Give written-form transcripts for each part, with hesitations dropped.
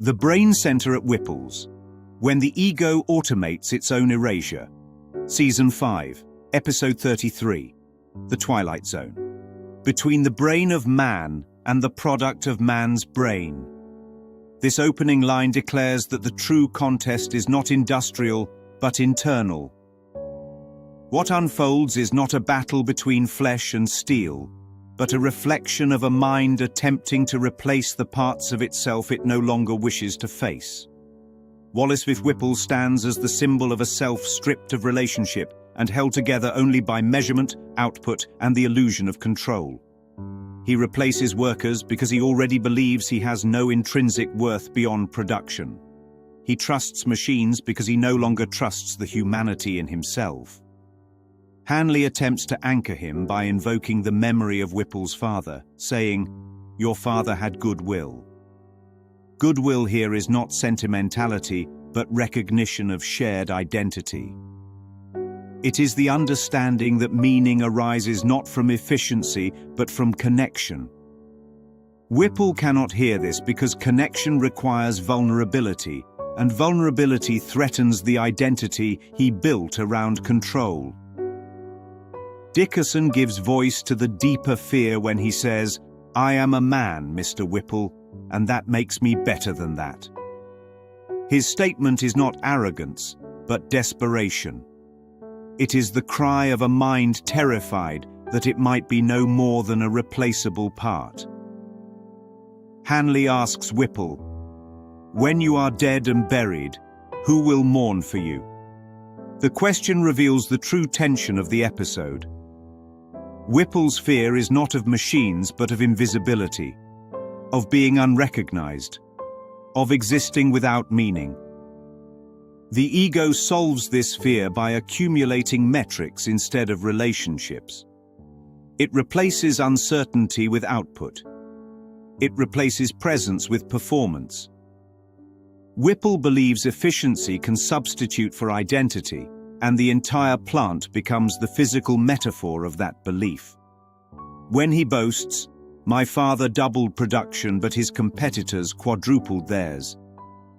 The brain center at Whipple's. When the ego automates its own erasure. Season 5, Episode 33. The Twilight Zone. Between the brain of man and the product of man's brain. This opening line declares that the true contest is not industrial, but internal. What unfolds is not a battle between flesh and steel, but a reflection of a mind attempting to replace the parts of itself it no longer wishes to face. Wallace with Whipple stands as the symbol of a self stripped of relationship and held together only by measurement, output, and the illusion of control. He replaces workers because he already believes he has no intrinsic worth beyond production. He trusts machines because he no longer trusts the humanity in himself. Hanley attempts to anchor him by invoking the memory of Whipple's father, saying, "Your father had goodwill." Goodwill here is not sentimentality, but recognition of shared identity. It is the understanding that meaning arises not from efficiency, but from connection. Whipple cannot hear this because connection requires vulnerability, and vulnerability threatens the identity he built around control. Dickerson gives voice to the deeper fear when he says, "I am a man, Mr. Whipple, and that makes me better than that." His statement is not arrogance, but desperation. It is the cry of a mind terrified that it might be no more than a replaceable part. Hanley asks Whipple, "When you are dead and buried, who will mourn for you?" The question reveals the true tension of the episode. Whipple's fear is not of machines but of invisibility, of being unrecognized, of existing without meaning. The ego solves this fear by accumulating metrics instead of relationships. It replaces uncertainty with output. It replaces presence with performance. Whipple believes efficiency can substitute for identity, and the entire plant becomes the physical metaphor of that belief. When he boasts, "My father doubled production but his competitors quadrupled theirs,"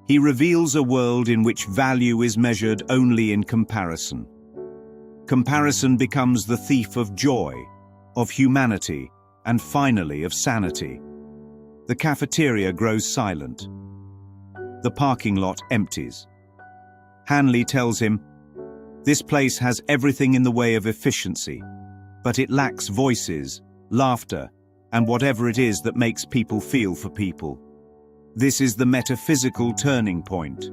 he reveals a world in which value is measured only in comparison. Comparison becomes the thief of joy, of humanity, and finally of sanity. The cafeteria grows silent. The parking lot empties. Hanley tells him, "This place has everything in the way of efficiency, but it lacks voices, laughter, and whatever it is that makes people feel for people." This is the metaphysical turning point.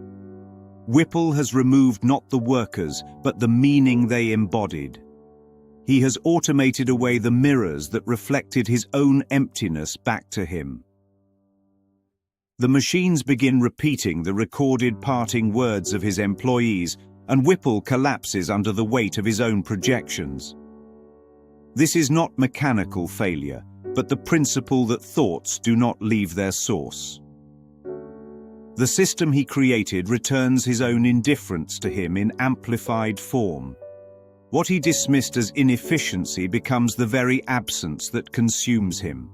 Whipple has removed not the workers, but the meaning they embodied. He has automated away the mirrors that reflected his own emptiness back to him. The machines begin repeating the recorded parting words of his employees, and Whipple collapses under the weight of his own projections. This is not mechanical failure, but the principle that thoughts do not leave their source. The system he created returns his own indifference to him in amplified form. What he dismissed as inefficiency becomes the very absence that consumes him.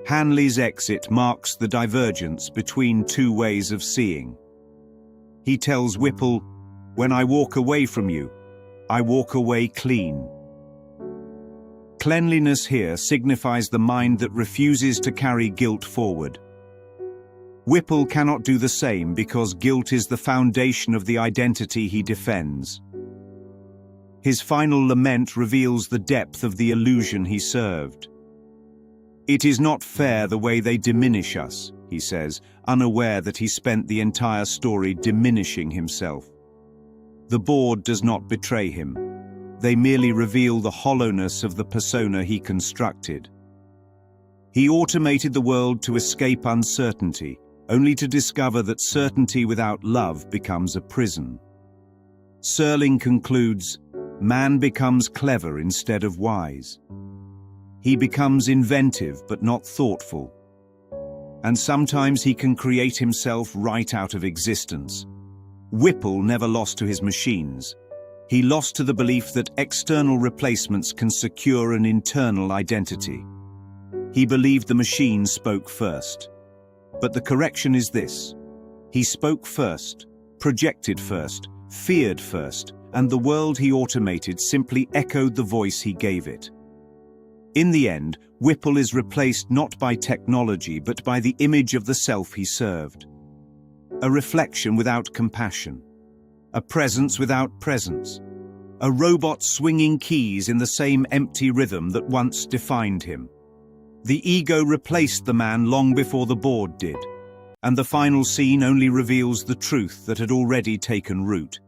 Hanley's exit marks the divergence between two ways of seeing. He tells Whipple, "When I walk away from you, I walk away clean." Cleanliness here signifies the mind that refuses to carry guilt forward. Whipple cannot do the same because guilt is the foundation of the identity he defends. His final lament reveals the depth of the illusion he served. "It is not fair the way they diminish us," he says, unaware that he spent the entire story diminishing himself. The board does not betray him. They merely reveal the hollowness of the persona he constructed. He automated the world to escape uncertainty, only to discover that certainty without love becomes a prison. Serling concludes, "Man becomes clever instead of wise. He becomes inventive but not thoughtful. And sometimes he can create himself right out of existence." Whipple never lost to his machines. He lost to the belief that external replacements can secure an internal identity. He believed the machine spoke first. But the correction is this: he spoke first, projected first, feared first, and the world he automated simply echoed the voice he gave it. In the end, Whipple is replaced not by technology but by the image of the self he served. A reflection without compassion. A presence without presence. A robot swinging keys in the same empty rhythm that once defined him. The ego replaced the man long before the board did, and the final scene only reveals the truth that had already taken root.